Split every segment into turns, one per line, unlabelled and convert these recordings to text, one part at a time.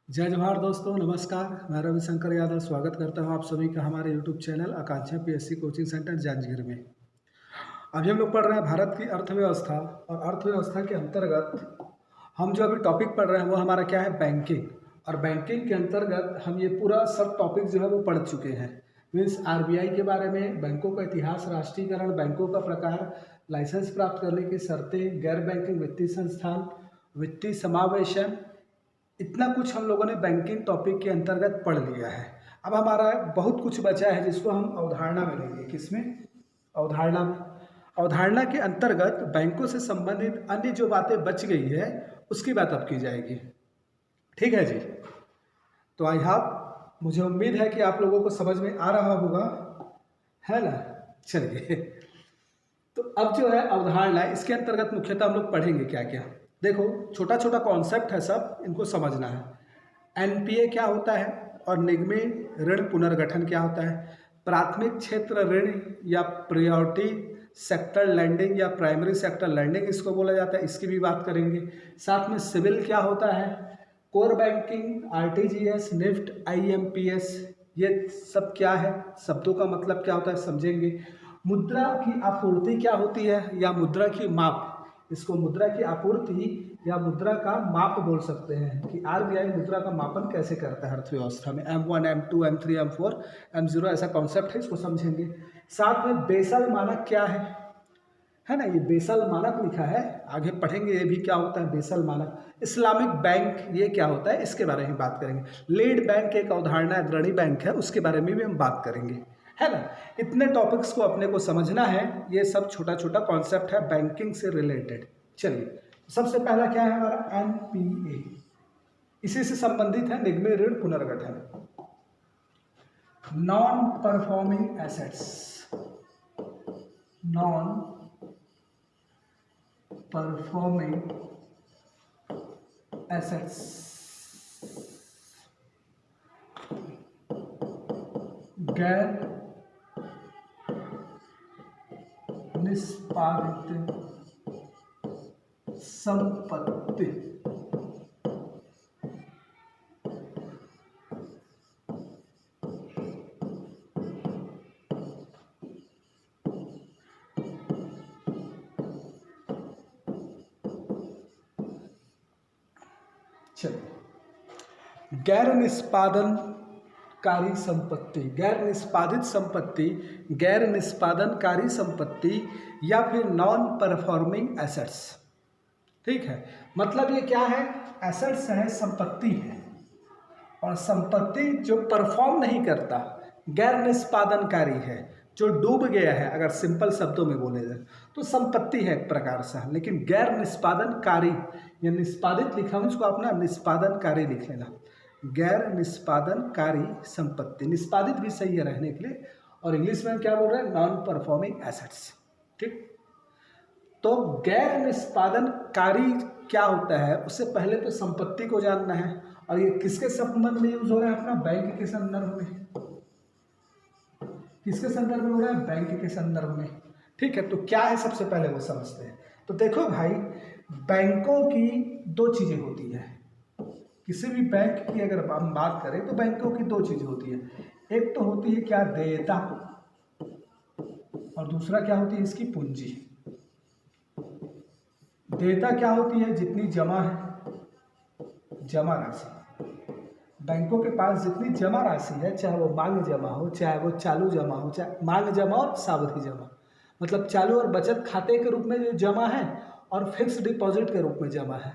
जय जवाहर दोस्तों, नमस्कार। मैं रविशंकर यादव स्वागत करता हूं आप सभी का हमारे यूट्यूब चैनल आकांक्षा पीएससी कोचिंग सेंटर जांजगीर में। अभी हम लोग पढ़ रहे हैं भारत की अर्थव्यवस्था और अर्थव्यवस्था के अंतर्गत हम जो अभी टॉपिक पढ़ रहे हैं वो हमारा क्या है, बैंकिंग। और बैंकिंग के अंतर्गत हम ये पूरा सब टॉपिक जो है वो पढ़ चुके हैं। मीन्स आरबीआई के बारे में, बैंकों का इतिहास, राष्ट्रीयकरण, बैंकों का प्रकार, लाइसेंस प्राप्त करने की शर्तें, गैर बैंकिंग वित्तीय संस्थान, वित्तीय समावेशन, इतना कुछ हम लोगों ने बैंकिंग टॉपिक के अंतर्गत पढ़ लिया है। अब हमारा बहुत कुछ बचा है जिसको हम अवधारणा में लेंगे। किसमें? अवधारणा में। अवधारणा के अंतर्गत बैंकों से संबंधित अन्य जो बातें बच गई है उसकी बात अब की जाएगी। ठीक है जी। तो आई होप, मुझे उम्मीद है कि आप लोगों को समझ में आ रहा होगा, है ना। चलिए, तो अब जो है अवधारणा, इसके अंतर्गत मुख्यतः हम लोग पढ़ेंगे क्या क्या। देखो, छोटा छोटा कॉन्सेप्ट है, सब इनको समझना है। एनपीए क्या होता है और निगमी ऋण पुनर्गठन क्या होता है। प्राथमिक क्षेत्र ऋण या प्रायोरिटी सेक्टर लैंडिंग या प्राइमरी सेक्टर लैंडिंग इसको बोला जाता है, इसकी भी बात करेंगे। साथ में सिविल क्या होता है, core banking, RTGS, NEFT, IMPS, ये सब क्या है, शब्दों का मतलब क्या होता है समझेंगे। मुद्रा की आपूर्ति क्या होती है या मुद्रा की माप, इसको मुद्रा की आपूर्ति या मुद्रा का माप बोल सकते हैं कि आरबीआई मुद्रा का मापन कैसे करता है अर्थव्यवस्था में। M1, M2, M3, M4, M0 ऐसा कॉन्सेप्ट है, इसको समझेंगे। साथ में बेसल मानक क्या है ना, ये बेसल मानक लिखा है, आगे पढ़ेंगे ये भी क्या होता है बेसल मानक। इस्लामिक बैंक ये क्या होता है, इसके बारे में बात करेंगे। लीड बैंक एक अवधारणा अग्रणी बैंक है, उसके बारे में भी हम बात करेंगे, है ना। इतने टॉपिक्स को अपने को समझना है, ये सब छोटा छोटा कॉन्सेप्ट है बैंकिंग से रिलेटेड। चलिए, सबसे पहला क्या है हमारा, एनपीए। इसी से संबंधित है निगमी ऋण पुनर्गठन। Non performing assets, non performing assets, गैर निष्पादित संपत्ति। चलिए, गैर निष्पादनकारी संपत्ति, गैर निष्पादित संपत्ति, गैर निष्पादनकारी संपत्ति या फिर नॉन परफॉर्मिंग एसेट्स। ठीक है, मतलब ये क्या है, एसेट्स है, संपत्ति है, और संपत्ति जो परफॉर्म नहीं करता, गैर निष्पादनकारी है, जो डूब गया है, अगर सिंपल शब्दों में बोले जाए तो संपत्ति है एक प्रकार से। लेकिन गैर निष्पादनकारी या निष्पादित लिखा हूं, इसको अपना निष्पादनकारी लिख लेना। गैर निष्पादनकारी संपत्ति, निष्पादित भी सही है रहने के लिए। और इंग्लिश में क्या बोल रहे हैं, नॉन परफॉर्मिंग एसेट्स। ठीक, तो गैर निष्पादनकारी क्या होता है, उससे पहले तो संपत्ति को जानना है। और ये किसके संबंध में यूज हो रहा है, अपना बैंक के संदर्भ में। किसके संदर्भ में हो रहा है, बैंक के संदर्भ में। ठीक है, तो क्या है सबसे पहले वो समझते हैं। तो देखो भाई, बैंकों की दो चीजें होती है। किसी भी बैंक की अगर हम बात करें तो बैंकों की दो चीजें होती है। एक तो होती है क्या, देयता, और दूसरा क्या होती है इसकी पूंजी। देयता क्या होती है, जितनी जमा है, जमा राशि। बैंकों के पास जितनी जमा राशि है, चाहे वो मांग जमा हो, चाहे वो चालू जमा हो, चाहे मांग जमा और सावधि जमा, मतलब चालू और बचत खाते के रूप में जो जमा है और फिक्स डिपॉजिट के रूप में जमा है,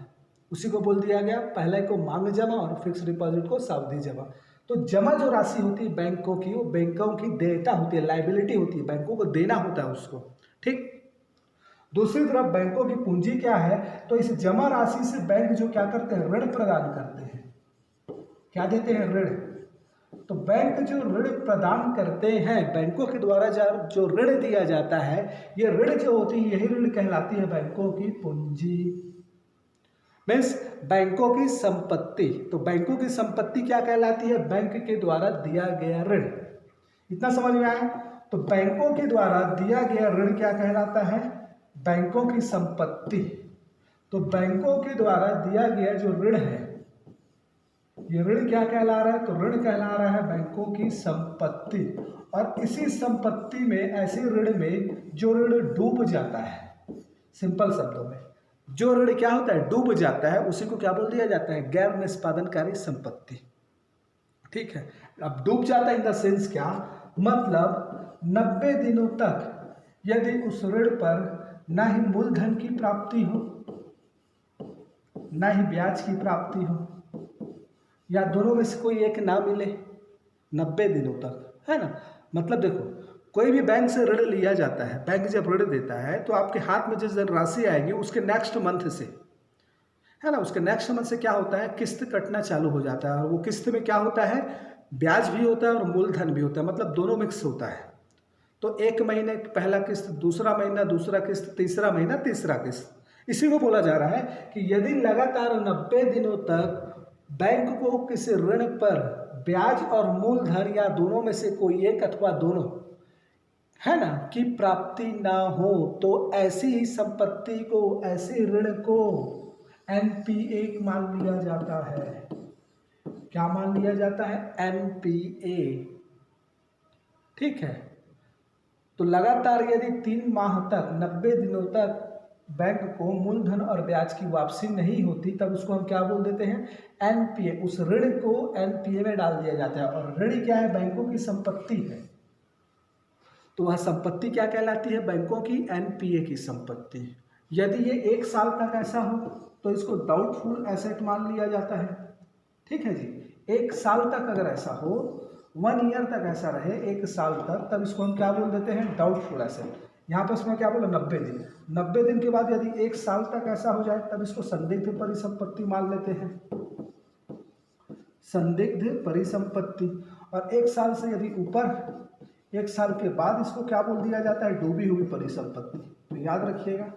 उसी को बोल दिया गया। पहले को मांग जमा और फिक्स डिपॉजिट को सावधि जमा। तो जमा जो राशि होती है बैंकों की, वो बैंकों की देयता होती है, लाइबिलिटी होती है, बैंकों को देना होता है उसको। ठीक, दूसरी तरफ बैंकों की पूंजी क्या है, तो इस जमा राशि से बैंक जो क्या करते हैं, ऋण प्रदान करते हैं। क्या देते हैं, ऋण। तो बैंक जो ऋण प्रदान करते हैं, बैंकों के द्वारा जो ऋण दिया जाता है, ये ऋण जो होती है, यही ऋण कहलाती है बैंकों की पूंजी। मीन्स बैंकों की संपत्ति। तो बैंकों की संपत्ति क्या कहलाती है, बैंक के द्वारा दिया गया ऋण। इतना समझ में आया। तो बैंकों के द्वारा दिया गया ऋण क्या कहलाता है, बैंकों की संपत्ति। तो बैंकों के द्वारा दिया गया जो ऋण है, ये ऋण क्या कहला रहा है? तो ऋण कहला रहा है बैंकों की संपत्ति, और इसी संपत्ति में, ऐसे ऋण में जो ऋण डूब जाता है, सिंपल शब्दों में जो ऋण क्या होता है? डूब जाता है, उसी को क्या बोल दिया जाता है? गैर निष्पादनकारी संपत्ति। ठीक है, अब डूब जाता है इन द सेंस क्या, मतलब 90 दिनों तक यदि उस ऋण पर ना ही मूलधन की प्राप्ति हो, ना ही ब्याज की प्राप्ति हो, या दोनों में से कोई एक ना मिले 90 दिनों तक, है ना। मतलब देखो, कोई भी बैंक से ऋण लिया जाता है, बैंक जब ऋण देता है तो आपके हाथ में जिस धनराशि आएगी उसके नेक्स्ट मंथ से, है ना, उसके नेक्स्ट मंथ से क्या होता है? किस्त कटना चालू हो जाता है, और वो किस्त में क्या होता है? ब्याज भी होता है और मूलधन भी होता है, मतलब दोनों मिक्स होता है। तो एक महीने पहला किस्त, दूसरा महीना दूसरा किस्त, तीसरा महीना तीसरा किस्त। इसी को बोला जा रहा है कि यदि लगातार 90 दिनों तक बैंक को किसी ऋण पर ब्याज और मूलधन या दोनों में से कोई एक अथवा दोनों, है ना, की प्राप्ति ना हो, तो ऐसी ही संपत्ति को, ऐसे ऋण को एनपीए मान लिया जाता है। क्या मान लिया जाता है? एनपीए। ठीक है, तो लगातार यदि 3 माह तक, 90 दिनों तक बैंक को मूलधन और ब्याज की वापसी नहीं होती, तब उसको हम क्या बोल देते हैं? एनपीए। उस ऋण को एनपीए में डाल दिया जाता है, और ऋण क्या है? बैंकों की संपत्ति है, तो वह संपत्ति क्या कहलाती है? बैंकों की एनपीए की संपत्ति। यदि ये 1 साल तक ऐसा हो तो इसको डाउटफुल एसेट मान लिया जाता है। ठीक है जी, 1 साल तक अगर ऐसा हो, 1 ईयर तक ऐसा रहे, 1 साल तक, तब इसको हम क्या बोल देते हैं? Doubtful asset. यहाँ पर उसमें क्या बोला? 90 दिन। 90 दिन के बाद यदि 1 साल तक ऐसा हो जाए, तब इसको संदिग्ध परिसंपत्ति मान लेते हैं, संदिग्ध परिसंपत्ति। और 1 साल से यदि ऊपर, 1 साल के बाद इसको क्या बोल दिया जाता है? डूबी हुई परिसंपत्ति। तो याद रखिएगा,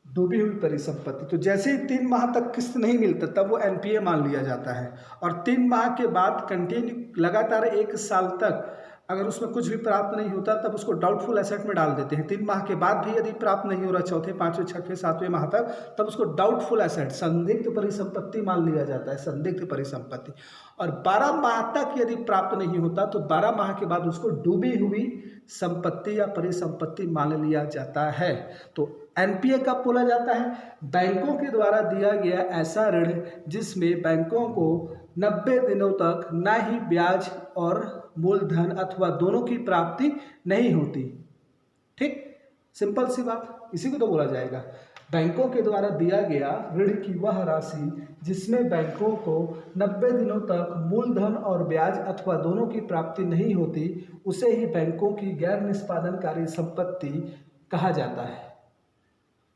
डूबी हुई परिसंपत्ति। तो जैसे ही 3 माह तक किस्त नहीं मिलता, तब वो एनपीए मान लिया जाता है, और 3 माह के बाद कंटिन्यू लगातार 1 साल तक अगर उसमें कुछ भी प्राप्त नहीं होता, तब उसको डाउटफुल एसेट में डाल देते हैं। 3 माह के बाद भी यदि प्राप्त नहीं हो रहा, चौथे, पांचवें, छठवें, सातवें माह तक, तब उसको डाउटफुल एसेट, संदिग्ध परिसंपत्ति मान लिया जाता है, संदिग्ध परिसंपत्ति। और 12 माह तक यदि प्राप्त नहीं होता, तो 12 माह के बाद उसको डूबी हुई संपत्ति या परिसंपत्ति मान लिया जाता है। तो एनपीए कब बोला जाता है? बैंकों के द्वारा दिया गया ऐसा ऋण जिसमें बैंकों को 90 दिनों तक ना ही ब्याज और मूलधन अथवा दोनों की प्राप्ति नहीं होती। ठीक, सिंपल सी बात, इसी को तो बोला जाएगा। बैंकों के द्वारा दिया गया ऋण की वह राशि जिसमें बैंकों को 90 दिनों तक मूलधन और ब्याज अथवा दोनों की प्राप्ति नहीं होती, उसे ही बैंकों की गैर निष्पादनकारी संपत्ति कहा जाता है।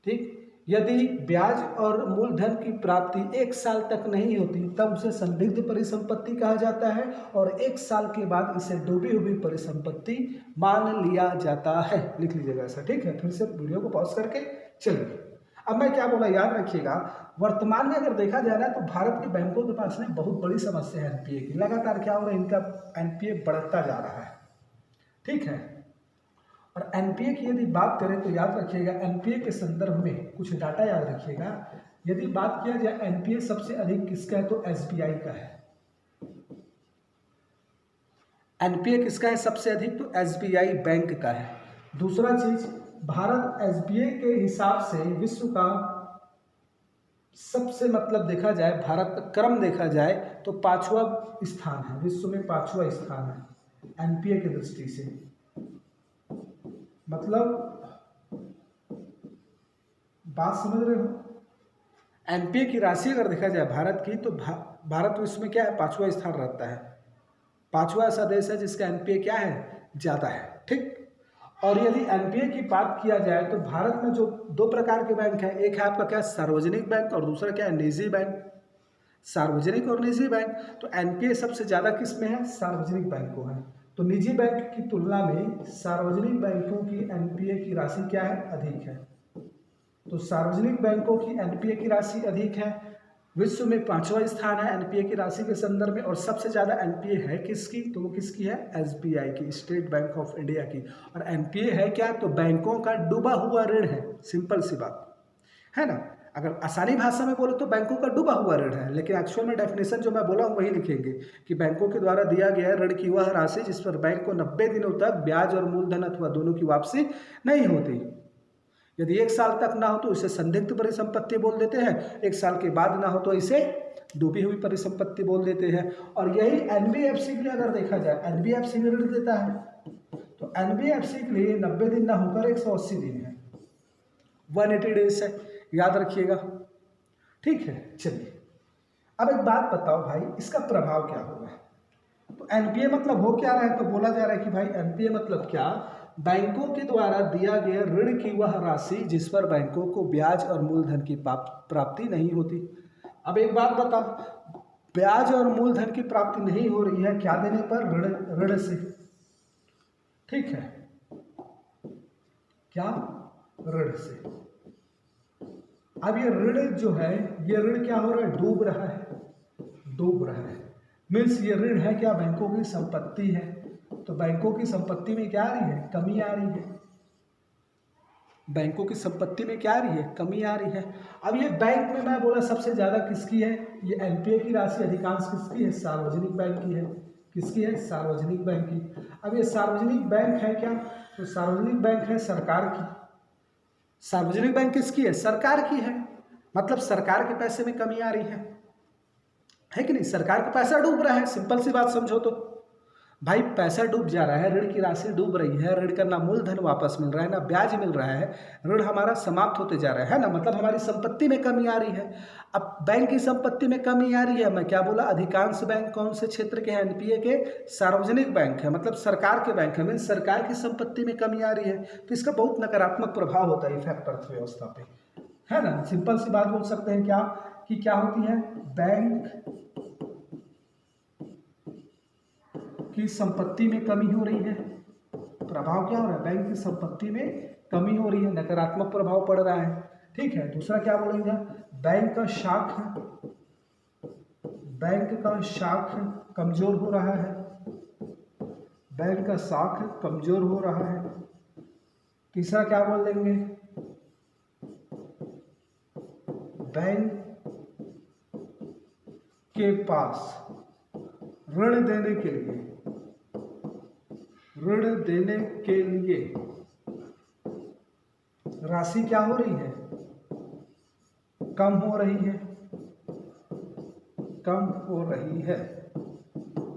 ठीक, यदि ब्याज और मूलधन की प्राप्ति 1 साल तक नहीं होती, तब उसे संदिग्ध परिसंपत्ति कहा जाता है, और 1 साल के बाद इसे डूबी हुई परिसंपत्ति मान लिया जाता है। लिख लीजिएगा ऐसा। ठीक है, फिर से वीडियो को पॉज करके चलिए। अब मैं क्या बोला, याद रखिएगा। वर्तमान में अगर देखा जाए ना, तो भारत के बैंकों के पास में बहुत बड़ी समस्या है एनपीए की। लगातार क्या हो रहा है, इनका एनपीए बढ़ता जा रहा है। ठीक है, और एनपीए की यदि बात करें तो याद रखिएगा, एनपीए के संदर्भ में कुछ डाटा याद रखिएगा। यदि बात किया जाए एनपीए सबसे अधिक किसका है, तो एसबीआई का है। एनपीए किसका है सबसे अधिक? तो एसबीआई बैंक का है। दूसरा चीज, भारत एसबीआई के हिसाब से विश्व का सबसे, मतलब देखा जाए, भारत का क्रम देखा जाए तो 5वां स्थान है, विश्व में 5वां स्थान है एनपीए की दृष्टि से। मतलब बात समझ रहे हो? एनपीए की राशि अगर देखा जाए भारत की, तो भारत विश्व में क्या है? 5वां स्थान रहता है। 5वां ऐसा देश है जिसका एनपीए क्या है? ज़्यादा है। ठीक, और यदि एनपीए की बात किया जाए तो भारत में जो 2 प्रकार के बैंक हैं, एक है आपका क्या? सार्वजनिक बैंक, और दूसरा क्या है? निजी बैंक। सार्वजनिक और निजी बैंक, तो एनपीए सबसे ज़्यादा किस में है? सार्वजनिक बैंक को है। तो निजी बैंक की तुलना में सार्वजनिक बैंकों की एनपीए की राशि क्या है? अधिक है। तो सार्वजनिक बैंकों की एनपीए की राशि अधिक है। विश्व में 5वां स्थान है एनपीए की राशि के संदर्भ में, और सबसे ज़्यादा एनपीए है किसकी? तो वो किसकी है? एसबीआई की, स्टेट बैंक ऑफ इंडिया की। और एनपीए है क्या? तो बैंकों का डूबा हुआ ऋण है, सिंपल सी बात है ना। अगर आसानी भाषा में बोले तो बैंकों का डूबा हुआ ऋण है, लेकिन एक्चुअल में डेफिनेशन जो मैं बोला हूँ वही लिखेंगे कि बैंकों के द्वारा दिया गया ऋण की वह राशि जिस पर बैंक को 90 दिनों तक ब्याज और मूलधन अथवा दोनों की वापसी नहीं होती। यदि 1 साल तक ना हो तो इसे संदिग्ध परिसंपत्ति बोल देते हैं, 1 साल के बाद ना हो तो इसे डूबी हुई परिसंपत्ति बोल देते हैं। और यही एनबीएफसी के लिए अगर देखा जाए, एनबीएफसी भी ऋण देता है, तो एनबीएफसी के लिए 90 दिन ना होकर 180 दिन है, 180 डेज है, याद रखिएगा। ठीक है, चलिए अब एक बात बताओ भाई, इसका प्रभाव क्या होगा। तो एनपीए मतलब हो क्या रहा है, तो बोला जा रहा है कि भाई एनपीए मतलब क्या, बैंकों के द्वारा दिया गया ऋण की वह राशि जिस पर बैंकों को ब्याज और मूलधन की प्राप्ति नहीं होती। अब एक बात बताओ, ब्याज और मूलधन की प्राप्ति नहीं हो रही है, क्या देने पर, ऋण से। ठीक है, क्या, ऋण से। अब ये ऋण जो है, ये ऋण क्या हो रहा है, डूब रहा है, डूब रहा है। मीन्स ये ऋण है क्या, बैंकों की संपत्ति है, तो बैंकों की संपत्ति में क्या आ रही है, कमी आ रही है। बैंकों की संपत्ति में क्या आ रही है, कमी आ रही है। अब ये बैंक में मैं बोला सबसे ज्यादा किसकी है, ये एनपीए की राशि अधिकांश किसकी है, सार्वजनिक बैंक की है। किसकी है, सार्वजनिक बैंक की। अब ये सार्वजनिक बैंक है क्या, तो सार्वजनिक बैंक है सरकार की। सार्वजनिक बैंक किसकी है, सरकार की है, मतलब सरकार के पैसे में कमी आ रही है कि नहीं, सरकार का पैसा डूब रहा है। सिंपल सी बात समझो तो भाई, पैसा डूब जा रहा है, ऋण की राशि डूब रही है, ऋण का ना मूलधन वापस मिल रहा है ना ब्याज मिल रहा है, ऋण हमारा समाप्त होते जा रहा है ना, मतलब हमारी संपत्ति में कमी आ रही है। अब बैंक की संपत्ति में कमी आ रही है, मैं क्या बोला, अधिकांश बैंक कौन से क्षेत्र के हैं, एनपीए के, सार्वजनिक बैंक है, मतलब सरकार के बैंक है, मीन्स सरकार की संपत्ति में कमी आ रही है, तो इसका बहुत नकारात्मक प्रभाव होता है इफेक्ट अर्थव्यवस्था पे, है ना। सिंपल सी बात बोल सकते हैं क्या, कि क्या होती है, बैंक की संपत्ति में कमी हो रही है। प्रभाव क्या हो रहा है, बैंक की संपत्ति में कमी हो रही है, नकारात्मक प्रभाव पड़ रहा है। ठीक है, दूसरा क्या बोलेंगे, बैंक का शाख, बैंक का शाख कमजोर हो रहा है, बैंक का शाख कमजोर हो रहा है। तीसरा क्या बोल देंगे, बैंक के पास ऋण देने के लिए राशि क्या हो रही है, कम हो रही है, कम हो रही है।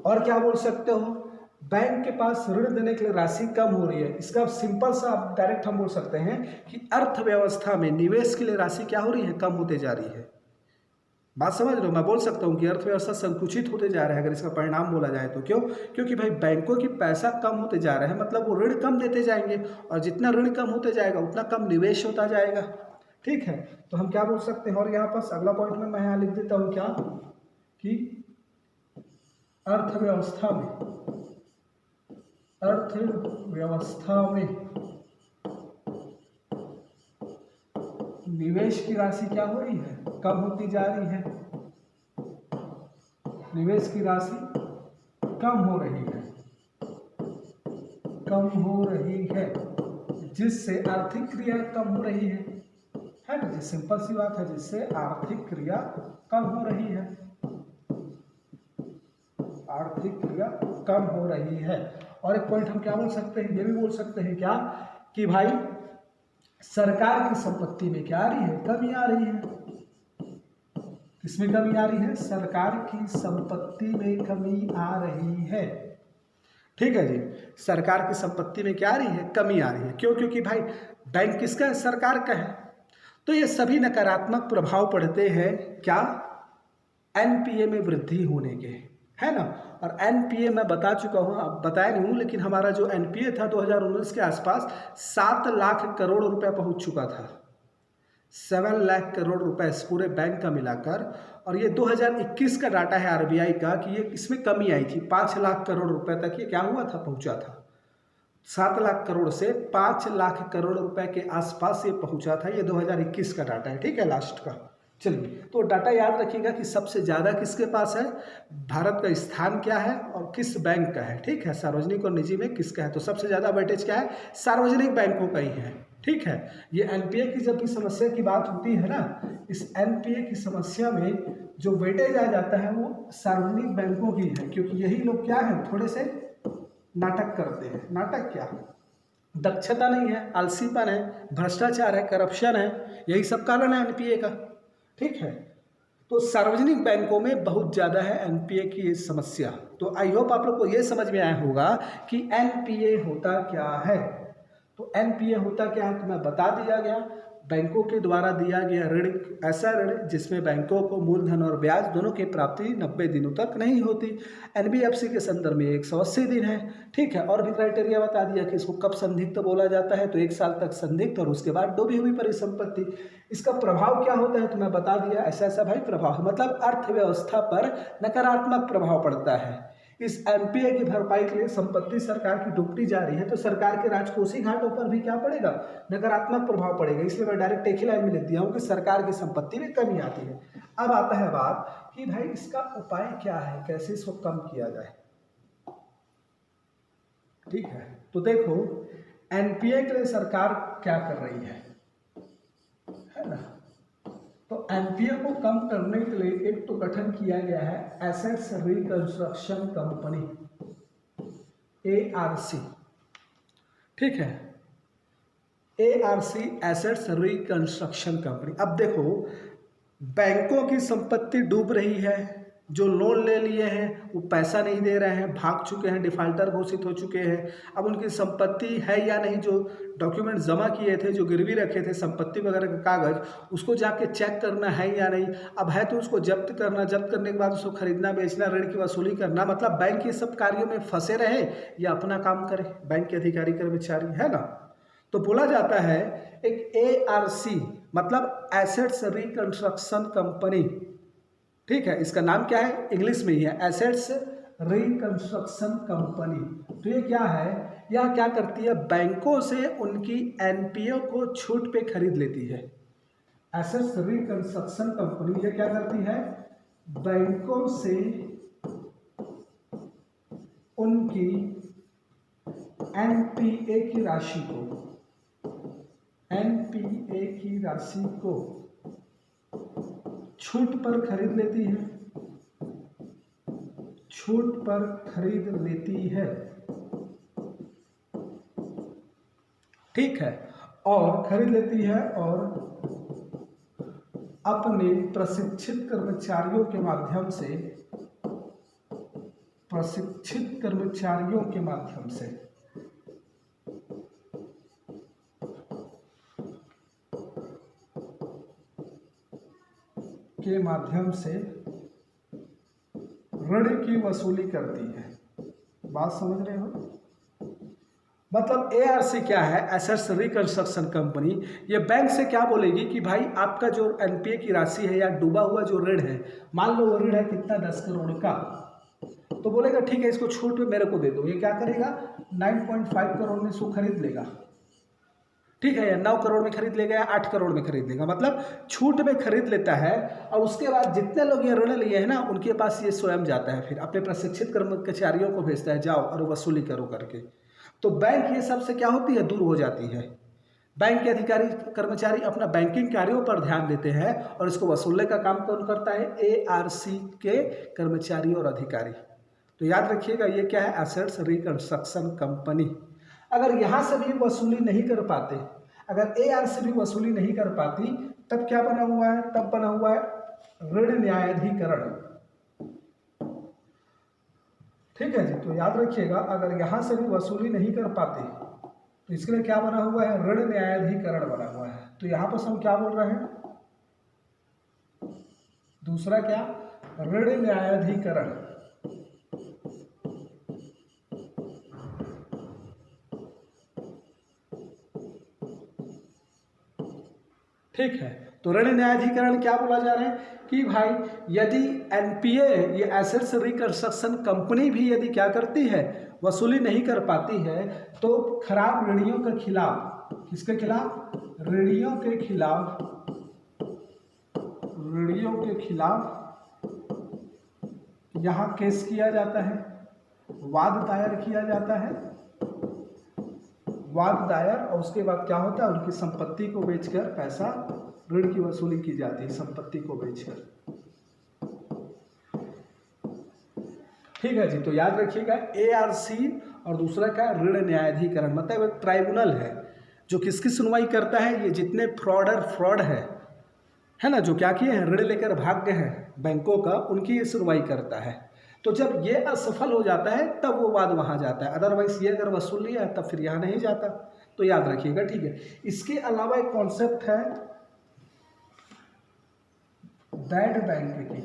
और क्या बोल सकते हो, बैंक के पास ऋण देने के लिए राशि कम हो रही है। इसका सिंपल सा डायरेक्ट हम बोल सकते हैं कि अर्थव्यवस्था में निवेश के लिए राशि क्या हो रही है, कम होते जा रही है। बात समझ रहे हो, मैं बोल सकता हूँ कि अर्थव्यवस्था संकुचित होते जा रहा है, अगर इसका परिणाम बोला जाए तो। क्यों, क्योंकि भाई बैंकों की पैसा कम होते जा रहा है, मतलब वो ऋण कम देते जाएंगे, और जितना ऋण कम होते जाएगा उतना कम निवेश होता जाएगा। ठीक है, तो हम क्या बोल सकते हैं, और यहाँ पर अगला पॉइंट में मैं यहाँ लिख देता हूँ क्या, कि अर्थव्यवस्था में निवेश की राशि क्या हो रही है, कम होती जा रही है, निवेश की राशि कम हो रही है, कम हो रही है, जिससे आर्थिक क्रिया कम हो रही है ना जी, सिंपल सी बात है, जिससे आर्थिक क्रिया कम हो रही है, आर्थिक क्रिया कम हो रही है। और एक पॉइंट हम क्या बोल सकते हैं, ये भी बोल सकते हैं क्या, कि भाई सरकार की संपत्ति में क्या आ रही है, कमी आ रही है। किसमें कमी आ रही है, सरकार की संपत्ति में कमी आ रही है। ठीक है जी, सरकार की संपत्ति में क्या आ रही है, कमी आ रही है। क्यों, क्योंकि भाई बैंक किसका है, सरकार का है। तो ये सभी नकारात्मक प्रभाव पड़ते हैं क्या, एनपीए में वृद्धि होने के, है ना। और एनपीए मैं बता चुका हूँ, अब बताया नहीं हूँ, लेकिन हमारा जो एनपीए था 2019 के आसपास 7 लाख करोड़ रुपए पहुँच चुका था, 7 लाख करोड़ रुपए इस पूरे बैंक का मिलाकर। और ये 2021 का डाटा है आरबीआई का, कि ये इसमें कमी आई थी, 5 लाख करोड़ रुपए तक ये क्या हुआ था, पहुँचा था। 7 लाख करोड़ से 5 लाख करोड़ रुपए के आसपास ये पहुँचा था, ये 2021 का डाटा है। ठीक है, लास्ट का। चलिए, तो डाटा याद रखिएगा कि सबसे ज़्यादा किसके पास है, भारत का स्थान क्या है और किस बैंक का है। ठीक है, सार्वजनिक और निजी में किसका है, तो सबसे ज़्यादा वेटेज क्या है, सार्वजनिक बैंकों का ही है। ठीक है। ये एनपीए की जब भी समस्या की बात होती है ना, इस एनपीए की समस्या में जो वेटेज आ जाता है वो सार्वजनिक बैंकों की है, क्योंकि यही लोग क्या है, थोड़े से नाटक करते हैं। नाटक क्या, दक्षता नहीं है, आलसीपन है, भ्रष्टाचार है, करप्शन है, यही सब कारण है एनपीए का। ठीक है, तो सार्वजनिक बैंकों में बहुत ज़्यादा है एनपीए की ये समस्या। तो आई होप आप लोग को ये समझ में आया होगा कि एनपीए होता क्या है। तो एनपीए होता क्या है तो मैं बता दिया गया। बैंकों के द्वारा दिया गया ऋण, ऐसा ऋण जिसमें बैंकों को मूलधन और ब्याज दोनों की प्राप्ति 90 दिनों तक नहीं होती। एनबीएफसी के संदर्भ में 180 दिन है। ठीक है, और भी क्राइटेरिया बता दिया कि इसको कब संदिग्ध बोला जाता है, तो 1 साल तक संदिग्ध और उसके बाद डूबी हुई परिसंपत्ति। इसका प्रभाव क्या होता है तो मैं बता दिया, ऐसा ऐसा भाई प्रभाव, मतलब अर्थव्यवस्था पर नकारात्मक प्रभाव पड़ता है। इस एनपीए की भरपाई के लिए संपत्ति सरकार की डूबती जा रही है, तो सरकार के राजकोषीय घाटों पर भी क्या पड़ेगा, नकारात्मक प्रभाव पड़ेगा। इसलिए मैं डायरेक्ट एक ही लाइन में लिख दिया हूं कि सरकार की संपत्ति में कमी आती है। अब आता है बात कि भाई इसका उपाय क्या है, कैसे इसको कम किया जाए। ठीक है, तो देखो एनपीए के लिए सरकार क्या कर रही है ना। तो एनपीए को कम करने के लिए एक तो गठन किया गया है एसेट्स रिकंस्ट्रक्शन कंपनी, एआरसी। ठीक है, एआरसी एसेट्स रिकंस्ट्रक्शन कंपनी। अब देखो बैंकों की संपत्ति डूब रही है, जो लोन ले लिए हैं वो पैसा नहीं दे रहे हैं, भाग चुके हैं, डिफाल्टर घोषित हो चुके हैं। अब उनकी संपत्ति है या नहीं, जो डॉक्यूमेंट जमा किए थे, जो गिरवी रखे थे संपत्ति वगैरह का कागज, उसको जाके चेक करना है या नहीं। अब है तो उसको जब्त करना, जब्त करने के बाद उसको खरीदना, बेचना, ऋण की वसूली करना। मतलब बैंक ये सब कार्यों में फंसे रहे या अपना काम करे बैंक के अधिकारी कर्मचारी, है ना। तो बोला जाता है एक एआरसी मतलब एसेट्स रिकंस्ट्रक्शन कंपनी। ठीक है, इसका नाम क्या है, इंग्लिश में ही है, एसेट्स रिकंस्ट्रक्शन कंपनी। तो ये क्या है, यह क्या करती है, बैंकों से उनकी एनपीए को छूट पे खरीद लेती है। एसेट्स रिकंस्ट्रक्शन कंपनी ये क्या करती है, बैंकों से उनकी एनपीए की राशि को, एनपीए की राशि को छूट पर खरीद लेती है, छूट पर खरीद लेती है। ठीक है, और खरीद लेती है और अपने प्रशिक्षित कर्मचारियों के माध्यम से, प्रशिक्षित कर्मचारियों के माध्यम से ऋण की वसूली करती है। बात समझ रहे हो, मतलब एआरसी क्या है, एसेट्स रिकंस्ट्रक्शन कंपनी। ये बैंक से क्या बोलेगी कि भाई आपका जो एनपीए की राशि है या डूबा हुआ जो ऋण है, मान लो वो ऋण है कितना, 10 करोड़ का, तो बोलेगा ठीक है इसको छूट पे मेरे को दे दो। ये क्या करेगा, 9.5 करोड़ में इसको खरीद लेगा। ठीक है, या 9 करोड़ में खरीद लेगा या 8 करोड़ में खरीद लेगा, मतलब छूट में खरीद लेता है। और उसके बाद जितने लोग ये ऋण लिए हैं ना, उनके पास ये स्वयं जाता है, फिर अपने प्रशिक्षित कर्मचारियों को भेजता है, जाओ और वसूली करो करके। तो बैंक ये सबसे क्या होती है, दूर हो जाती है। बैंक के अधिकारी कर्मचारी अपना बैंकिंग कार्यों पर ध्यान देते हैं और इसको वसूलने का काम कौन करता है, एआरसी के कर्मचारी और अधिकारी। तो याद रखिएगा ये क्या है, एसेट्स रिकंस्ट्रक्शन कंपनी। अगर यहाँ से भी वसूली नहीं कर पाते, अगर एआरसी भी वसूली नहीं कर पाती, तब क्या बना हुआ है, तब बना हुआ है ऋण न्यायाधिकरण। ठीक है जी, तो याद रखिएगा अगर यहाँ से भी वसूली नहीं कर पाते तो इसके लिए क्या बना हुआ है, ऋण न्यायाधिकरण बना हुआ है। तो यहाँ पर हम क्या बोल रहे हैं, दूसरा क्या, ऋण न्यायाधिकरण। ठीक है, तो ऋण न्यायाधिकरण क्या बोला जा रहा है कि भाई यदि एनपीए, ये एसेट्स रिकंस्ट्रक्शन कंपनी भी यदि क्या करती है, वसूली नहीं कर पाती है, तो खराब ऋणियों के खिलाफ, किसके खिलाफ, ऋणियों के खिलाफ, ऋणियों के खिलाफ यहाँ केस किया जाता है, वाद दायर किया जाता है, वाद दायर, और उसके बाद क्या होता है, उनकी संपत्ति को बेचकर पैसा ऋण की वसूली की जाती है, संपत्ति को बेचकर। ठीक है जी, तो याद रखिएगा ARC और दूसरा क्या, ऋण न्यायाधिकरण, मतलब एक ट्राइब्यूनल है जो किसकी सुनवाई करता है, ये जितने फ्रॉड है ना, जो क्या किए हैं, ऋण लेकर भाग गए हैं बैंकों का, उनकी ये सुनवाई करता है। तो जब ये असफल हो जाता है तब वो वाद वहाँ जाता है, अदरवाइज ये अगर वसूल लिया है तब फिर यहाँ नहीं जाता। तो याद रखिएगा, ठीक है। इसके अलावा एक कॉन्सेप्ट है बैड बैंक की,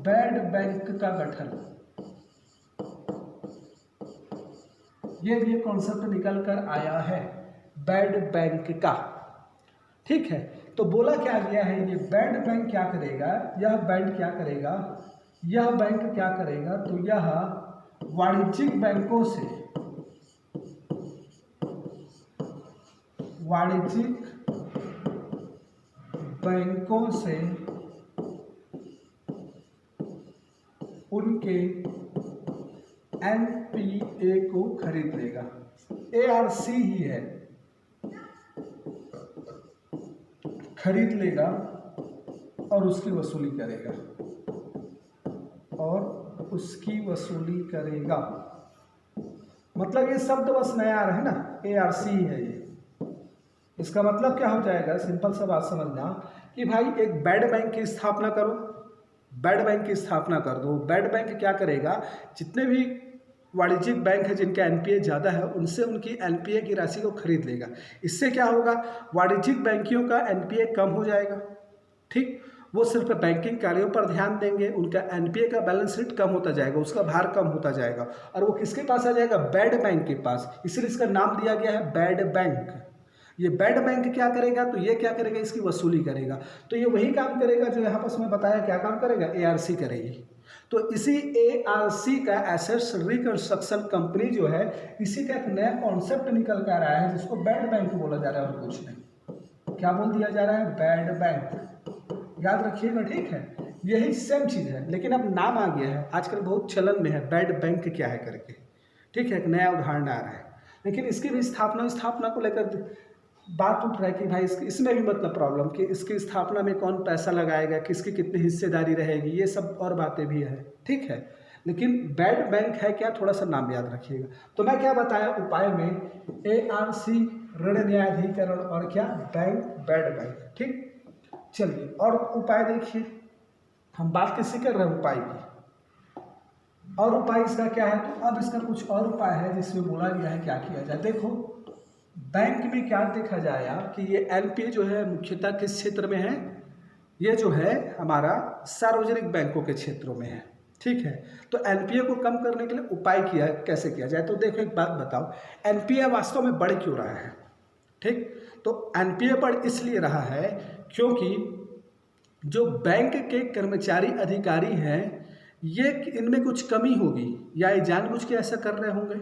बैड बैंक का गठन, ये भी एक कॉन्सेप्ट निकल कर आया है बैड बैंक का। ठीक है, तो बोला क्या गया है, ये बैड बैंक क्या करेगा, यह बैंक क्या करेगा, यह बैंक क्या करेगा, तो यह वाणिज्यिक बैंकों से, वाणिज्यिक बैंकों से उनके NPA को खरीद लेगा। ARC ही है, खरीद लेगा और उसकी वसूली करेगा, और उसकी वसूली करेगा। मतलब ये शब्द बस नया है ना, ARC ही है ये। इसका मतलब क्या हो जाएगा, सिंपल सा बात समझना कि भाई एक बैड बैंक की स्थापना करो, बैड बैंक की स्थापना कर दो। बैड बैंक क्या करेगा, जितने भी वाणिज्यिक बैंक है जिनका NPA ज़्यादा है, उनसे उनकी NPA की राशि को खरीद लेगा। इससे क्या होगा, वाणिज्यिक बैंकियों का NPA कम हो जाएगा। ठीक, वो सिर्फ बैंकिंग कार्यों पर ध्यान देंगे, उनका NPA का बैलेंस शीट कम होता जाएगा, उसका भार कम होता जाएगा, और वो किसके पास आ जाएगा, बैड बैंक के पास। इसलिए इसका नाम दिया गया है बैड बैंक। ये बैड बैंक क्या करेगा, तो ये क्या करेगा, इसकी वसूली करेगा। तो ये वही काम करेगा जो यहाँ पर मैं बताया, क्या काम करेगा, ARC करेगी। तो इसी ARC का एसेट्स रिकंस्ट्रक्शन कंपनी जो है, इसी का एक नया कॉन्सेप्ट निकल कर आया है जिसको बैड बैंक बोला जा रहा है, और कुछ नहीं। क्या बोल दिया जा रहा है, बैड बैंक। याद रखिएगा, ठीक है। यही सेम चीज़ है, लेकिन अब नाम आ गया है, आजकल बहुत चलन में है बैड बैंक क्या है करके। ठीक है, एक नया उदाहरण आ रहा है, लेकिन इसकी भी स्थापना को लेकर बात उठ रहा है कि भाई इसमें भी मतलब प्रॉब्लम कि इसकी स्थापना में कौन पैसा लगाएगा, किसकी कितनी हिस्सेदारी रहेगी, ये सब और बातें भी है। ठीक है, लेकिन बैड बैंक है क्या, थोड़ा सा नाम याद रखिएगा। तो मैं क्या बताया उपाय में, ARC ऋण न्यायाधिकरण और क्या, बैंक, बैड बैंक। ठीक, चलिए और उपाय देखिए, हम बात किससे कर रहे हैं, उपाय की। और उपाय इसका क्या है, तो अब इसका कुछ और उपाय है जिसमें बोला गया है क्या किया जाए। देखो बैंक में क्या देखा जाएगा कि ये NPA जो है मुख्यतः किस क्षेत्र में है, ये जो है हमारा सार्वजनिक बैंकों के क्षेत्रों में है। ठीक है, तो NPA को कम करने के लिए उपाय किया कैसे किया जाए। तो देखो एक बात बताओ, NPA वास्तव में बढ़ क्यों रहा है। ठीक, तो NPA बढ़ इसलिए रहा है क्योंकि जो बैंक के कर्मचारी अधिकारी हैं, ये इनमें कुछ कमी होगी, या ये जानबूझ के ऐसा कर रहे होंगे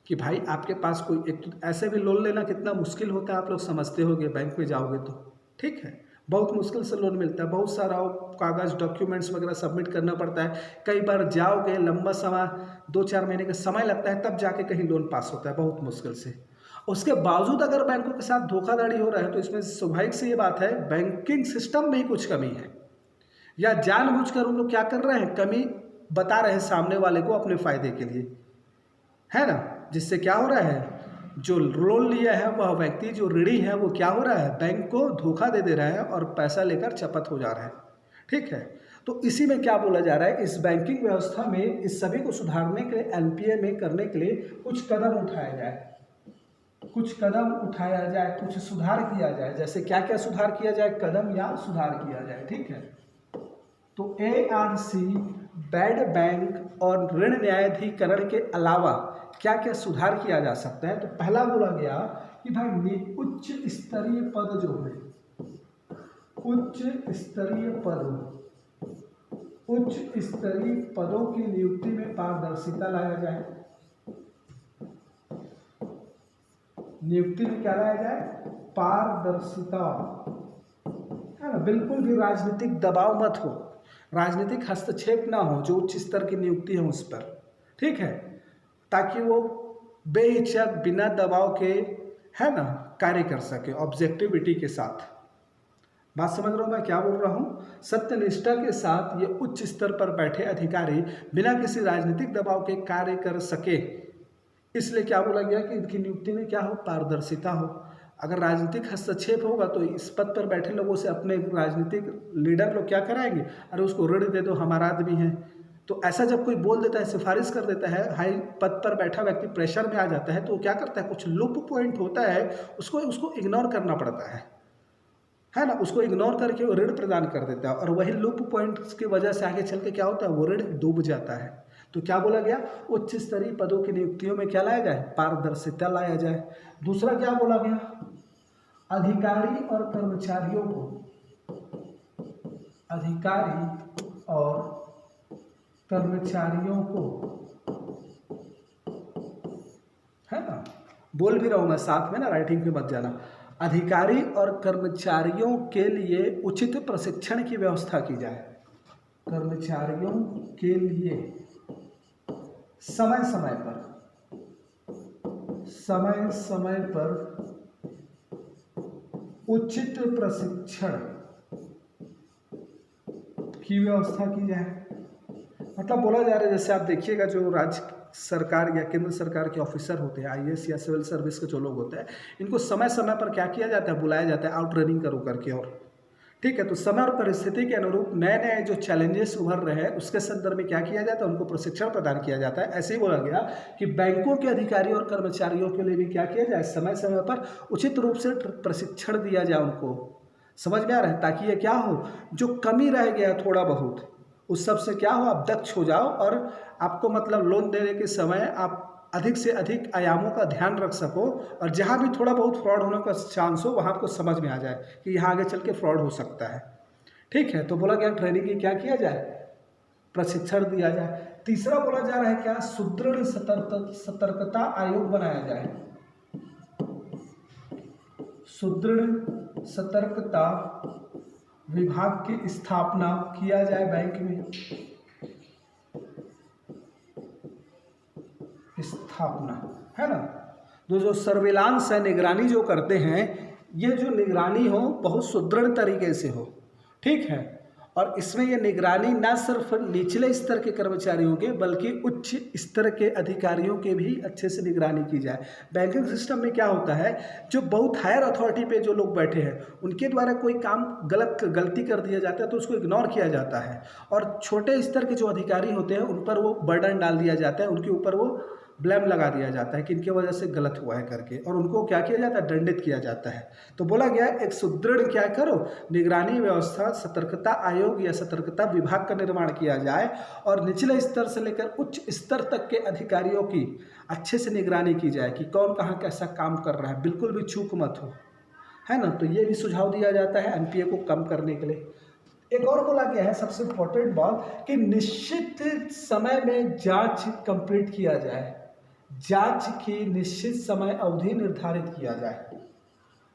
कि भाई आपके पास कोई, एक तो ऐसे भी लोन लेना कितना मुश्किल होता है, आप लोग समझते होंगे, बैंक में जाओगे तो। ठीक है, बहुत मुश्किल से लोन मिलता है, बहुत सारा कागज़ डॉक्यूमेंट्स वगैरह सबमिट करना पड़ता है। कई बार जाओगे, लंबा समय 2-4 महीने का समय लगता है, तब जाके कहीं लोन पास होता है, बहुत मुश्किल से। उसके बावजूद अगर बैंकों के साथ धोखाधड़ी हो रहा है, तो इसमें स्वाभाविक सी ये बात है, बैंकिंग सिस्टम में ही कुछ कमी है, या जानबूझकर उन लोग क्या कर रहे हैं, कमी बता रहे हैं सामने वाले को अपने फ़ायदे के लिए, है ना। जिससे क्या हो रहा है, जो लोन लिया है वह व्यक्ति, जो ऋणी है, वो क्या हो रहा है, बैंक को धोखा दे रहा है और पैसा लेकर चपत हो जा रहा है। ठीक है, तो इसी में क्या बोला जा रहा है, इस बैंकिंग व्यवस्था में इस सभी को सुधारने के लिए, NPA में करने के लिए कुछ कदम उठाया जाए, कुछ कदम उठाया जाए, कुछ सुधार किया जाए। जैसे क्या क्या सुधार किया जाए, कदम या सुधार किया जाए। ठीक है, तो ARC, बैड बैंक और ऋण न्यायाधिकरण के अलावा क्या क्या सुधार किया जा सकता है। तो पहला बोला गया कि भाई उच्च स्तरीय पद जो है, उच्च स्तरीय पदों की नियुक्ति में पारदर्शिता लाया जाए। नियुक्ति में क्या लाया जाए, पारदर्शिता, है ना। बिल्कुल भी राजनीतिक दबाव मत हो, राजनीतिक हस्तक्षेप ना हो, जो उच्च स्तर की नियुक्ति है उस पर। ठीक है, ताकि वो बेहिचक बिना दबाव के, है ना, कार्य कर सके ऑब्जेक्टिविटी के साथ। बात समझ रहा हूँ मैं क्या बोल रहा हूँ? सत्यनिष्ठा के साथ ये उच्च स्तर पर बैठे अधिकारी बिना किसी राजनीतिक दबाव के कार्य कर सके, इसलिए क्या बोला गया कि इनकी नियुक्ति में क्या हो, पारदर्शिता हो। अगर राजनीतिक हस्तक्षेप होगा तो इस पद पर बैठे लोगों से अपने राजनीतिक लीडर लोग क्या कराएंगे, अरे उसको ऋण दे दो, हमारा आदमी है। तो ऐसा जब कोई बोल देता है, सिफारिश कर देता है, हाई पद पर बैठा व्यक्ति प्रेशर में आ जाता है, तो वो क्या करता है, कुछ लुप पॉइंट होता है उसको इग्नोर करना पड़ता है ना, उसको इग्नोर करके वो ऋण प्रदान कर देता है, और वही लूप पॉइंट्स की वजह से आगे चल के क्या होता है, वो ऋण डूब जाता है। तो क्या बोला गया, उच्च स्तरीय पदों की नियुक्तियों में क्या लाया जाए, पारदर्शिता लाया जाए। दूसरा क्या बोला गया, अधिकारी और कर्मचारियों को है ना, बोल भी रहा हूं मैं साथ में ना, राइटिंग पे मत जाना। अधिकारी और कर्मचारियों के लिए उचित प्रशिक्षण की व्यवस्था की जाए। कर्मचारियों के लिए समय समय पर उचित प्रशिक्षण की व्यवस्था की जाए। मतलब बोला जा रहा है, जैसे आप देखिएगा जो राज्य सरकार या केंद्र सरकार के ऑफिसर होते हैं, आईएएस या सिविल सर्विस के जो लोग होते हैं, इनको समय समय पर क्या किया जाता है, बुलाया जाता है आउट ट्रेनिंग करो करके। और ठीक है, तो समय और परिस्थिति के अनुरूप नए नए जो चैलेंजेस उभर रहे हैं उसके संदर्भ में क्या किया जाता है, उनको प्रशिक्षण प्रदान किया जाता है। ऐसे ही बोला गया कि बैंकों के अधिकारियों और कर्मचारियों के लिए भी क्या किया जाए, समय समय पर उचित रूप से प्रशिक्षण दिया जाए उनको। समझ में आ रहा है, ताकि ये क्या हो, जो कमी रह गया थोड़ा बहुत उस सब से क्या हो, आप दक्ष हो जाओ और आपको मतलब लोन देने के समय आप अधिक से अधिक आयामों का ध्यान रख सको, और जहाँ भी थोड़ा बहुत फ्रॉड होने का चांस हो वहाँ आपको समझ में आ जाए कि यहाँ आगे चल के फ्रॉड हो सकता है। ठीक है, तो बोला गया ट्रेनिंग की क्या किया जाए, प्रशिक्षण दिया जाए। तीसरा बोला जा रहा है क्या, सुदृढ़ सतर्कता आयोग बनाया जाए। सुदृढ़ सतर्कता विभाग की स्थापना किया जाए बैंक में। स्थापना, है ना, जो सर्विलांस है, निगरानी जो करते हैं, ये जो निगरानी हो बहुत सुदृढ़ तरीके से हो। ठीक है, और इसमें ये निगरानी ना सिर्फ निचले स्तर के कर्मचारियों के बल्कि उच्च स्तर के अधिकारियों के भी अच्छे से निगरानी की जाए। बैंकिंग सिस्टम में क्या होता है, जो बहुत हायर अथॉरिटी पे जो लोग बैठे हैं उनके द्वारा कोई काम गलती कर दिया जाता है तो उसको इग्नोर किया जाता है, और छोटे स्तर के जो अधिकारी होते हैं उन पर वो बर्डन डाल दिया जाता है, उनके ऊपर वो ब्लेम लगा दिया जाता है कि इनके वजह से गलत हुआ है करके, और उनको क्या किया जाता है, दंडित किया जाता है। तो बोला गया एक सुदृढ़ क्या करो, निगरानी व्यवस्था, सतर्कता आयोग या सतर्कता विभाग का निर्माण किया जाए, और निचले स्तर से लेकर उच्च स्तर तक के अधिकारियों की अच्छे से निगरानी की जाए कि कौन कहाँ कैसा काम कर रहा है, बिल्कुल भी चूक मत हो, है ना। तो ये भी सुझाव दिया जाता है एनपीए को कम करने के लिए। एक और बोला गया है सबसे इम्पोर्टेंट बात कि निश्चित समय में जांच कंप्लीट किया जाए, जांच की निश्चित समय अवधि निर्धारित किया जाए।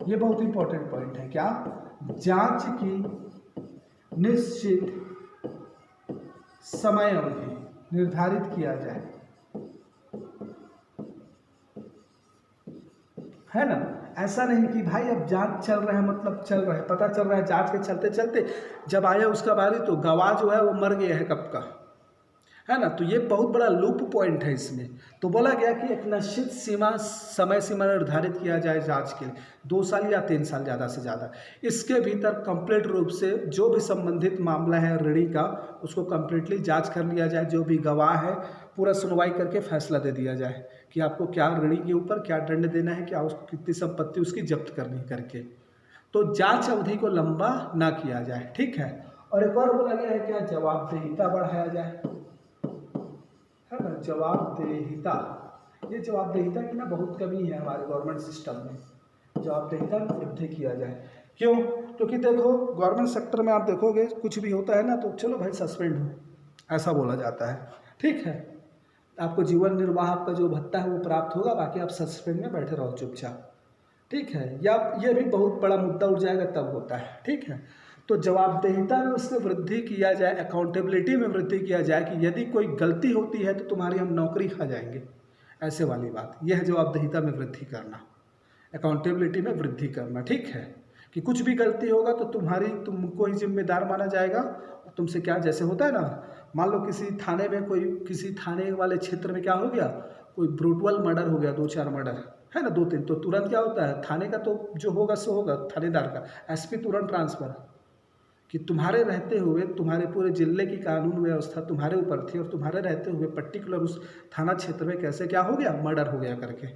ये बहुत इंपॉर्टेंट पॉइंट है, क्या, जांच की निश्चित समय अवधि निर्धारित किया जाए, है ना। ऐसा नहीं कि भाई अब जांच चल रहा है मतलब चल रहा है, पता चल रहा है जांच के चलते चलते जब आया उसका बारी तो गवाह जो है वो मर गया है कब का, है ना। तो ये बहुत बड़ा लूप पॉइंट है इसमें। तो बोला गया कि एक निश्चित समय सीमा निर्धारित किया जाए जांच के लिए, 2 साल या 3 साल ज़्यादा से ज़्यादा। इसके भीतर कंप्लीट रूप से जो भी संबंधित मामला है ऋणी का उसको कंप्लीटली जांच कर लिया जाए, जो भी गवाह है पूरा सुनवाई करके फैसला दे दिया जाए कि आपको क्या ऋणी के ऊपर क्या दंड देना है, क्या उसको कितनी संपत्ति उसकी जब्त करनी करके। तो जांच अवधि को लंबा ना किया जाए, ठीक है। और एक और बोला गया है क्या, जवाबदेहिता बढ़ाया जाए, है ना, जवाबदेहिता। ये जवाबदेहिता की ना बहुत कमी है हमारे गवर्नमेंट सिस्टम में, जवाबदेहिता में वृद्धि किया जाए। क्यों, क्योंकि देखो गवर्नमेंट सेक्टर में आप देखोगे कुछ भी होता है ना तो चलो भाई सस्पेंड हो, ऐसा बोला जाता है। ठीक है, आपको जीवन निर्वाह आपका जो भत्ता है वो प्राप्त होगा, बाकी आप सस्पेंड में बैठे रहो चुपचाप। ठीक है, या ये भी बहुत बड़ा मुद्दा उठ जाएगा तब होता है। ठीक है, तो जवाबदेहिता में उसमें वृद्धि किया जाए, अकाउंटेबिलिटी में वृद्धि किया जाए कि यदि कोई गलती होती है तो तुम्हारी हम नौकरी खा जाएंगे, ऐसे वाली बात, यह है जवाबदेहिता में वृद्धि करना, अकाउंटेबिलिटी में वृद्धि करना। ठीक है कि कुछ भी गलती होगा तो तुमको ही जिम्मेदार माना जाएगा। और तुमसे क्या, जैसे होता है ना, मान लो किसी थाने में किसी थाने वाले क्षेत्र में क्या हो गया, कोई ब्रूटल मर्डर हो गया, 2-4 मर्डर है ना, 2-3, तो तुरंत क्या होता है, थाने का तो जो होगा सो होगा, थानेदार का एसपी तुरंत ट्रांसफर, कि तुम्हारे रहते हुए तुम्हारे पूरे जिले की कानून व्यवस्था तुम्हारे ऊपर थी और तुम्हारे रहते हुए पर्टिकुलर उस थाना क्षेत्र में कैसे क्या हो गया, मर्डर हो गया करके।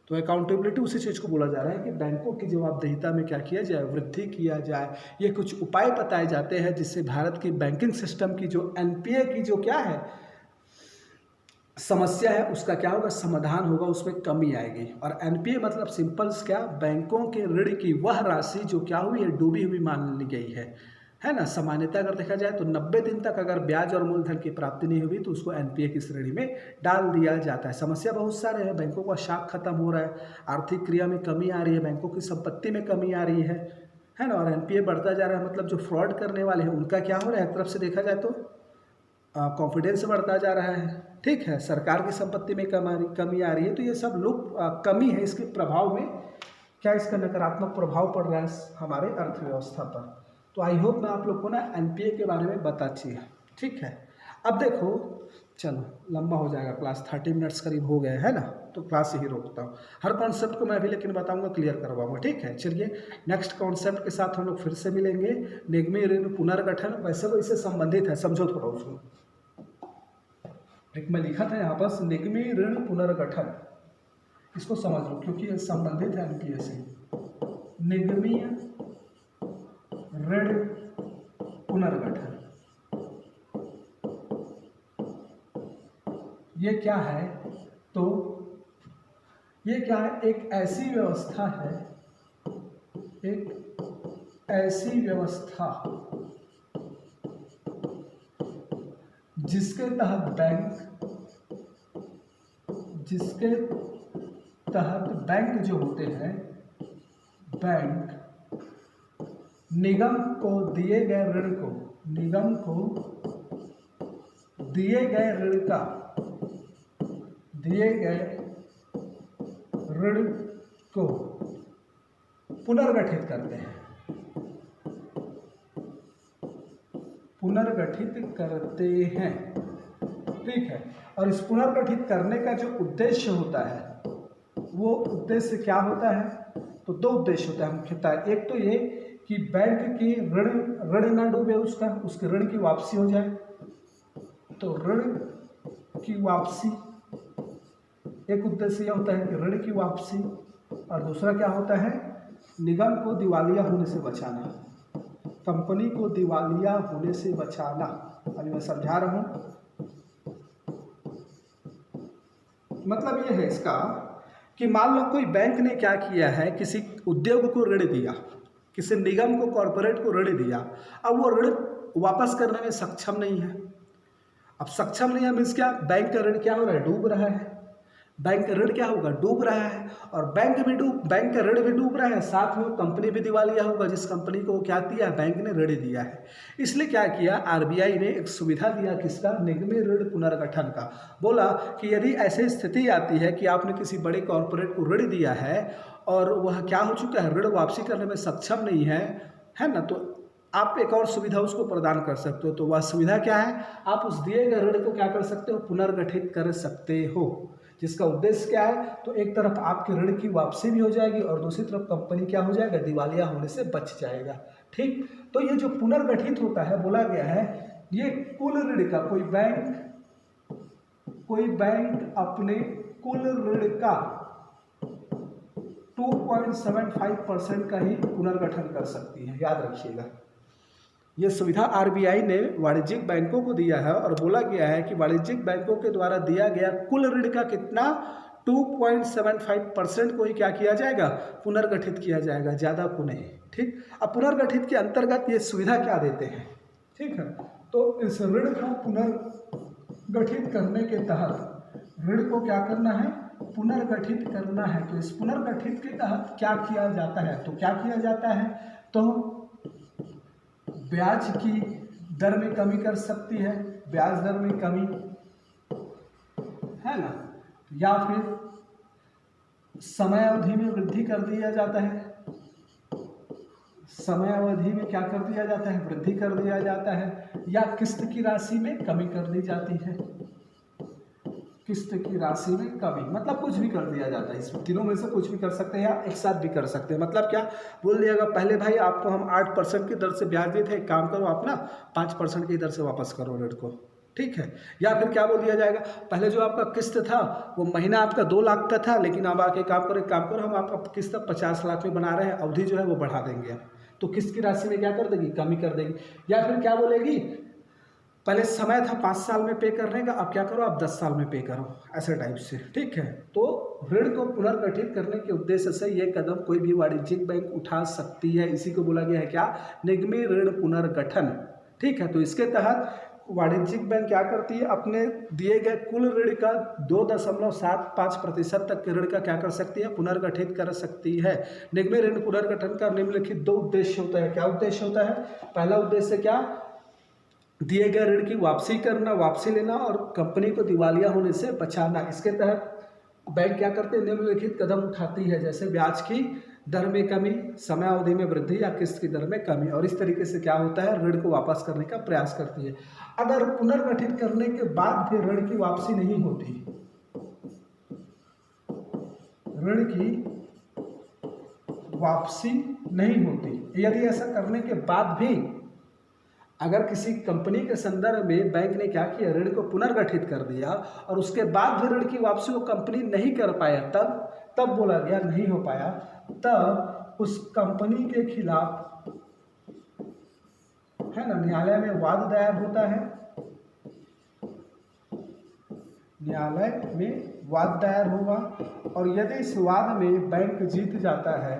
तो अकाउंटेबिलिटी उसी चीज़ को बोला जा रहा है कि बैंकों की जवाबदेहिता में क्या किया जाए, वृद्धि किया जाए। ये कुछ उपाय बताए जाते हैं जिससे भारत की बैंकिंग सिस्टम की जो एनपीए की जो क्या है समस्या है उसका क्या होगा, समाधान होगा, उसमें कमी आएगी। और एनपीए मतलब सिंपल्स क्या, बैंकों के ऋण की वह राशि जो क्या हुई है, डूबी हुई मान ली गई है ना। सामान्यतः अगर देखा जाए तो 90 दिन तक अगर ब्याज और मूलधन की प्राप्ति नहीं हुई तो उसको एनपीए की श्रेणी में डाल दिया जाता है। समस्या बहुत सारे हैं, बैंकों का शाख खत्म हो रहा है, आर्थिक क्रिया में कमी आ रही है, बैंकों की संपत्ति में कमी आ रही है ना, और एनपीए बढ़ता जा रहा है। मतलब जो फ्रॉड करने वाले हैं उनका क्या हो रहा है, एक तरफ से देखा जाए तो कॉन्फिडेंस बढ़ता जा रहा है। ठीक है, सरकार की संपत्ति में कमी आ रही है। तो ये सब लोग कमी है, इसके प्रभाव में क्या, इसका नकारात्मक प्रभाव पड़ रहा है हमारे अर्थव्यवस्था पर। तो आई होप मैं आप लोग को ना एनपीए के बारे में बता चाहिए। ठीक है, अब देखो, चलो लंबा हो जाएगा क्लास, 30 मिनट्स करीब हो गए है ना, तो क्लास यही रोकता हूँ। हर कॉन्सेप्ट को मैं अभी लेकिन बताऊंगा, क्लियर करवाऊंगा। ठीक है, चलिए नेक्स्ट कॉन्सेप्ट के साथ हम लोग फिर से मिलेंगे। निगमी ऋण पुनर्गठन वैसे वो इससे संबंधित है, समझो थोड़ा उसको। एक मैं लिखा था यहाँ पर निगमी ऋण पुनर्गठन, इसको समझ लो क्योंकि ये संबंधित है एनपीए से। निगमी ऋण पुनर्गठन ये क्या है, तो ये क्या है, एक ऐसी व्यवस्था है, एक ऐसी व्यवस्था जिसके तहत बैंक जो होते हैं, बैंक निगम को दिए गए ऋण को, निगम को दिए गए ऋण को पुनर्गठित करते हैं, ठीक है। और इस पुनर्गठित करने का जो उद्देश्य होता है वो उद्देश्य क्या होता है, तो 2 उद्देश्य होता है मुख्यतः। एक तो ये कि बैंक की ऋण ना डूबे, उसके ऋण की वापसी हो जाए, तो ऋण की वापसी एक उद्देश्य यह होता है कि ऋण की वापसी। और दूसरा क्या होता है, निगम को दिवालिया होने से बचाना, कंपनी को दिवालिया होने से बचाना। अभी मैं समझा रहा हूं, मतलब ये है इसका कि मान लो कोई बैंक ने क्या किया है, किसी उद्योग को ऋण दिया, किसी निगम को, कॉरपोरेट को ऋण दिया, अब वो ऋण वापस करने में सक्षम नहीं है। अब सक्षम नहीं है मीन्स क्या, बैंक का ऋण क्या हो रहा है, डूब रहा है। बैंक का ऋण क्या होगा, डूब रहा है। और बैंक का ऋण भी डूब रहा है, साथ में कंपनी भी दिवालिया होगा जिस कंपनी को क्या दिया है, बैंक ने ऋण दिया है। इसलिए क्या किया, आरबीआई ने एक सुविधा दिया, किसका, निगमी ऋण पुनर्गठन का। बोला कि यदि ऐसी स्थिति आती है कि आपने किसी बड़े कॉरपोरेट को ऋण दिया है और वह क्या हो चुका है, ऋण वापसी करने में सक्षम नहीं है ना, तो आप एक और सुविधा उसको प्रदान कर सकते हो। तो वह सुविधा क्या है, आप उस दिए गए ऋण को क्या कर सकते हो, पुनर्गठित कर सकते हो। जिसका उद्देश्य क्या है, तो एक तरफ आपके ऋण की वापसी भी हो जाएगी और दूसरी तरफ कंपनी क्या हो जाएगा, दिवालिया होने से बच जाएगा। ठीक, तो ये जो पुनर्गठित होता है, बोला गया है ये कुल ऋण का, कोई बैंक अपने कुल ऋण का 2.75% का ही पुनर्गठन कर सकती है, याद रखिएगा। यह सुविधा आरबीआई ने वाणिज्यिक बैंकों को दिया है और बोला गया है कि वाणिज्यिक बैंकों के द्वारा दिया गया कुल ऋण का कितना, 2.75% को ही क्या किया जाएगा, पुनर्गठित किया जाएगा, ज़्यादा को नहीं। ठीक, अब पुनर्गठित के अंतर्गत ये सुविधा क्या देते हैं, ठीक है, तो इस ऋण को पुनर्गठित करने के तहत ऋण को क्या करना है, पुनर्गठित करना है। तो इस पुनर्गठित के तहत क्या किया जाता है, तो क्या किया जाता है, तो ब्याज की दर में कमी कर सकती है, ब्याज दर में कमी है ना, या फिर समय अवधि में वृद्धि कर दिया जाता है, समय अवधि में क्या कर दिया जाता है, वृद्धि कर दिया जाता है, या किस्त की राशि में कमी कर दी जाती है, किस्त की राशि में कमी, मतलब कुछ भी कर दिया जाता है। इस तीनों में से कुछ भी कर सकते हैं या एक साथ भी कर सकते हैं। मतलब क्या बोल दिएगा, पहले भाई आपको हम 8% की दर से ब्याज दिए थे, एक काम करो आप ना 5% की दर से वापस करो ऋण को, ठीक है। या फिर क्या बोल दिया जाएगा, पहले जो आपका किस्त था वो महीना आपका 2 लाख का था, लेकिन अब आके काम करो हम आपका किस्त 50 लाख में बना रहे हैं, अवधि जो है वो बढ़ा देंगे, तो किस्त की राशि में क्या कर देगी, कमी कर देगी। या फिर क्या बोलेगी, पहले समय था 5 साल में पे करने का, अब क्या करो आप 10 साल में पे करो, ऐसे टाइप से, ठीक है। तो ऋण को पुनर्गठित करने के उद्देश्य से ये कदम कोई भी वाणिज्यिक बैंक उठा सकती है। इसी को बोला गया है क्या, निगमीय ऋण पुनर्गठन, ठीक है। तो इसके तहत वाणिज्यिक बैंक क्या करती है, अपने दिए गए कुल ऋण का 2.75% तक के ऋण का क्या कर सकती है, पुनर्गठित कर सकती है। निगमीय ऋण पुनर्गठन का निम्नलिखित 2 उद्देश्य होता है। क्या उद्देश्य होता है, पहला उद्देश्य क्या, दिए गए ऋण की वापसी करना, वापसी लेना और कंपनी को दिवालिया होने से बचाना। इसके तहत बैंक क्या करते हैं, निम्नलिखित कदम उठाती है, जैसे ब्याज की दर में कमी, समय अवधि में वृद्धि या किस्त की दर में कमी, और इस तरीके से क्या होता है, ऋण को वापस करने का प्रयास करती है। अगर पुनर्गठित करने के बाद भी ऋण की वापसी नहीं होती, ऋण की वापसी नहीं होती, यदि ऐसा करने के बाद भी अगर किसी कंपनी के संदर्भ में बैंक ने क्या किया, ऋण को पुनर्गठित कर दिया और उसके बाद भी ऋण की वापसी वो कंपनी नहीं कर पाया, तब बोला गया नहीं हो पाया, तब उस कंपनी के खिलाफ है ना न्यायालय में वाद दायर होता है, न्यायालय में वाद दायर होगा। और यदि इस वाद में बैंक जीत जाता है,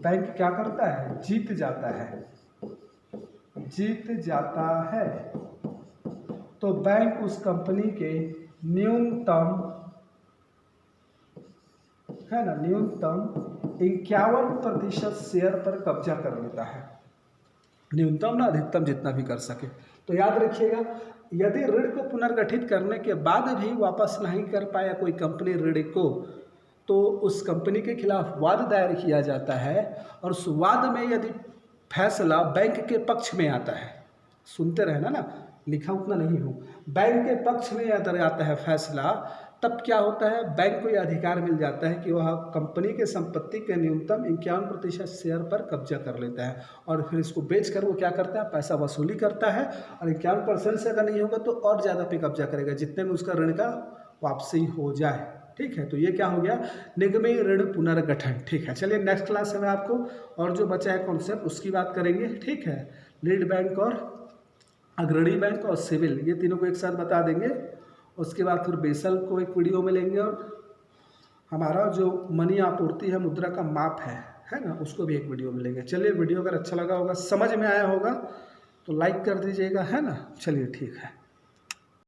बैंक क्या करता है, जीत जाता है, तो बैंक उस कंपनी के न्यूनतम 51% शेयर पर कब्जा कर लेता है, न्यूनतम ना अधिकतम जितना भी कर सके। तो याद रखिएगा, यदि ऋण को पुनर्गठित करने के बाद भी वापस नहीं कर पाया कोई कंपनी ऋण को, तो उस कंपनी के खिलाफ वाद दायर किया जाता है, और उस वाद में यदि फैसला बैंक के पक्ष में आता है, सुनते रहना ना, लिखा उतना नहीं हो, बैंक के पक्ष में अगर आता है फैसला, तब क्या होता है, बैंक को यह अधिकार मिल जाता है कि वह कंपनी के संपत्ति के न्यूनतम 51% शेयर पर कब्जा कर लेता है, और फिर इसको बेचकर वो क्या करता है, पैसा वसूली करता है, और 51% से अगर नहीं होगा तो और ज़्यादा पे कब्जा करेगा, जितने में उसका ऋण का वापसी हो जाए, ठीक है। तो ये क्या हो गया, निगमीय ऋण पुनर्गठन, ठीक है। चलिए नेक्स्ट क्लास में आपको और जो बचा है कॉन्सेप्ट उसकी बात करेंगे, ठीक है। लीड बैंक और अग्रणी बैंक और सिविल, ये तीनों को एक साथ बता देंगे। उसके बाद फिर बेसल को एक वीडियो में लेंगे, और हमारा जो मनी आपूर्ति है, मुद्रा का माप है ना, उसको भी एक वीडियो में लेंगे। चलिए, वीडियो अगर अच्छा लगा होगा, समझ में आया होगा तो लाइक कर दीजिएगा, है ना। चलिए ठीक है।